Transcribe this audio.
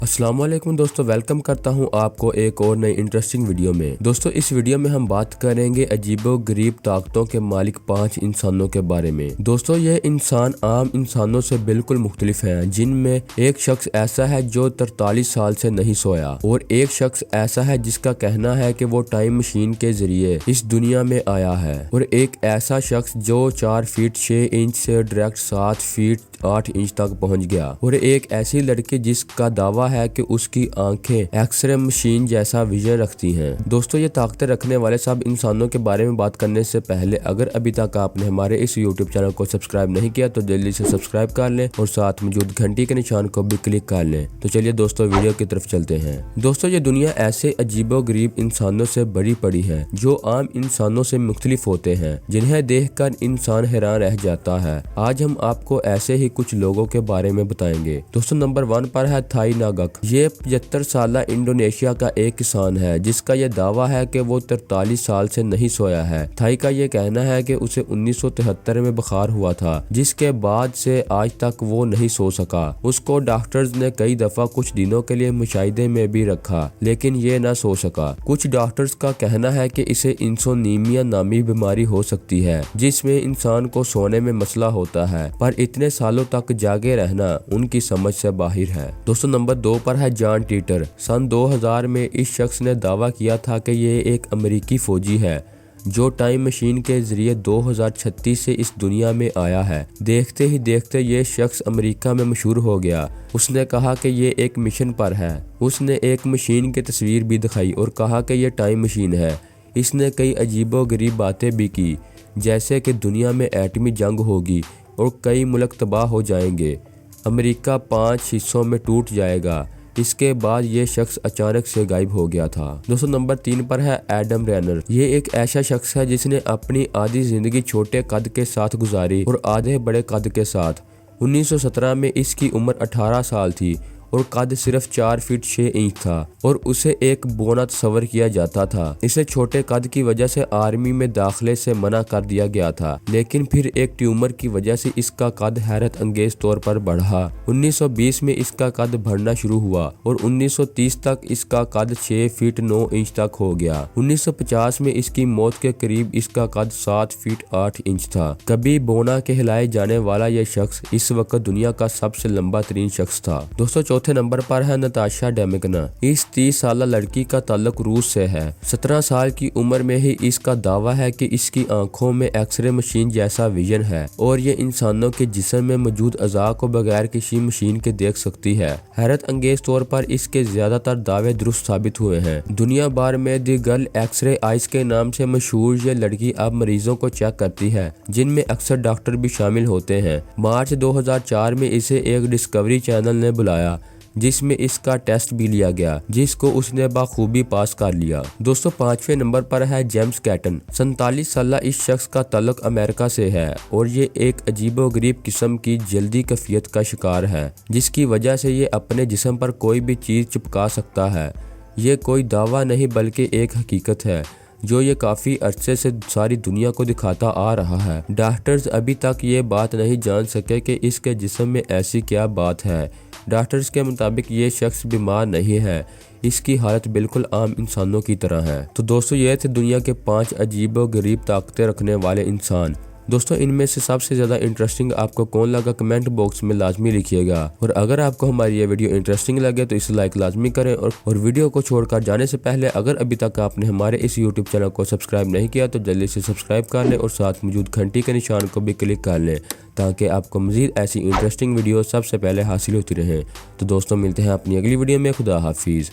अस्सलाम वालेकुम दोस्तों, वेलकम करता हूं आपको एक और नई इंटरेस्टिंग वीडियो में। दोस्तों इस वीडियो में हम बात करेंगे अजीबो गरीब ताकतों के मालिक 5 इंसानों के बारे में। दोस्तों ये इंसान आम इंसानों से बिल्कुल मुख्तलिफ हैं, जिनमें एक शख्स ऐसा है जो 43 साल से नहीं सोया, और एक शख्स ऐसा है जिसका कहना है कि वो टाइम मशीन के जरिए इस दुनिया में आया है, और एक ऐसा शख्स जो 4 फीट 6 इंच से डायरेक्ट 7 फीट 8 इंच तक पहुंच गया, और एक ऐसी लड़की जिसका दावा है कि उसकी आंखें एक्सरे मशीन जैसा विजन रखती हैं। दोस्तों ये ताकतें रखने वाले सब इंसानों के बारे में बात करने से पहले अगर अभी तक आपने हमारे इस यूट्यूब चैनल को सब्सक्राइब नहीं किया तो जल्दी से सब्सक्राइब कर लें और साथ मौजूद घंटी के निशान को भी क्लिक कर लें। तो चलिए दोस्तों वीडियो की तरफ चलते हैं। दोस्तों ये दुनिया ऐसे अजीबो गरीब इंसानों से भरी पड़ी है जो आम इंसानों से मुख्तलिफ होते हैं, जिन्हें देख कर इंसान हैरान रह जाता है। आज हम आपको ऐसे ही कुछ लोगों के बारे में बताएंगे। दोस्तों नंबर 1 पर है थाई नागक। ये 75 साल इंडोनेशिया का एक किसान है जिसका ये दावा है कि वो 43 साल से नहीं सोया है। थाई का ये कहना है कि उसे 1973 में बुखार हुआ था, जिसके बाद से आज तक वो नहीं सो सका। उसको डॉक्टर्स ने कई दफा कुछ दिनों के लिए मुशाहिदे में भी रखा, लेकिन ये ना सो सका। कुछ डॉक्टर्स का कहना है कि इसे इंसोनीमिया नामी बीमारी हो सकती है, जिसमें इंसान को सोने में मसला होता है, पर इतने सालों तक जागे रहना उनकी समझ से बाहर है। दोस्तों नंबर 2 पर है जॉन टीटर। सन 2000 में इस शख्स ने दावा किया था कि ये एक अमेरिकी फौजी है जो टाइम मशीन के जरिए 2036 से इस दुनिया में आया है। देखते ही देखते ये शख्स अमेरिका में मशहूर हो गया। उसने कहा कि ये एक मिशन पर है। उसने एक मशीन की तस्वीर भी दिखाई और कहा कि ये टाइम मशीन है। इसने कई अजीबो गरीब बातें भी की, जैसे कि दुनिया में एटमी जंग होगी और कई मुल्क तबाह हो जाएंगे, अमेरिका 5 हिस्सों में टूट जाएगा। इसके बाद ये शख्स अचानक से गायब हो गया था। दोस्तों नंबर 3 पर है एडम रेनर। ये एक ऐसा शख्स है जिसने अपनी आधी जिंदगी छोटे कद के साथ गुजारी और आधे बड़े कद के साथ। 1917 में इसकी उम्र 18 साल थी और कद सिर्फ 4 फीट 6 इंच था, और उसे एक बोना तस्वर किया जाता था। इसे छोटे कद की वजह से आर्मी में दाखिले से मना कर दिया गया था, लेकिन फिर एक ट्यूमर की वजह से इसका कद हैरत अंगेज तौर पर बढ़ा। 1920 में इसका कद बढ़ना शुरू हुआ और 1930 तक इसका कद 6 फीट 9 इंच तक हो गया। 1950 में इसकी मौत के करीब इसका कद 7 फीट 8 इंच था। कभी बोना कहलाए जाने वाला यह शख्स इस वक्त दुनिया का सबसे लंबा तरीन शख्स था। दोस्तों चौथे नंबर पर है नताशा डेमिकना। इस 30 साल लड़की का ताल्लुक रूस से है। 17 साल की उम्र में ही इसका दावा है कि इसकी आंखों में एक्सरे मशीन जैसा विजन है और ये इंसानों के जिस्म में मौजूद अज़ा को बगैर किसी मशीन के देख सकती है। हैरत अंगेज तौर पर इसके ज्यादातर दावे दुरुस्त साबित हुए हैं। दुनिया भर में दी गर्ल एक्सरे आइस के नाम से मशहूर ये लड़की अब मरीजों को चेक करती है, जिनमें अक्सर डॉक्टर भी शामिल होते हैं। मार्च 2004 में इसे एक डिस्कवरी चैनल ने बुलाया, जिसमें इसका टेस्ट भी लिया गया, जिसको उसने बाखूबी पास कर लिया। दोस्तों 5वें नंबर पर है जेम्स कैटन। 47 साल इस शख्स का ताल्लुक अमेरिका से है और ये एक अजीबो गरीब किस्म की जल्दी कैफियत का शिकार है, जिसकी वजह से ये अपने जिस्म पर कोई भी चीज चिपका सकता है। ये कोई दावा नहीं बल्कि एक हकीकत है जो ये काफी अरसे से सारी दुनिया को दिखाता आ रहा है। डॉक्टर्स अभी तक ये बात नहीं जान सके कि इसके जिस्म में ऐसी क्या बात है। डॉक्टर्स के मुताबिक ये शख्स बीमार नहीं है, इसकी हालत बिल्कुल आम इंसानों की तरह है। तो दोस्तों ये थे दुनिया के 5 अजीबो गरीब ताकतें रखने वाले इंसान। दोस्तों इनमें से सबसे ज़्यादा इंटरेस्टिंग आपको कौन लगा कमेंट बॉक्स में लाजमी लिखिएगा, और अगर आपको हमारी ये वीडियो इंटरेस्टिंग लगे तो इसे लाइक लाजमी करें, और वीडियो को छोड़कर जाने से पहले अगर अभी तक आपने हमारे इस यूट्यूब चैनल को सब्सक्राइब नहीं किया तो जल्दी से सब्सक्राइब कर लें और साथ मौजूद घंटी के निशान को भी क्लिक कर लें, ताकि आपको मज़ीद ऐसी इंटरेस्टिंग वीडियो सबसे पहले हासिल होती रहे। तो दोस्तों मिलते हैं अपनी अगली वीडियो में। खुदा हाफिज़।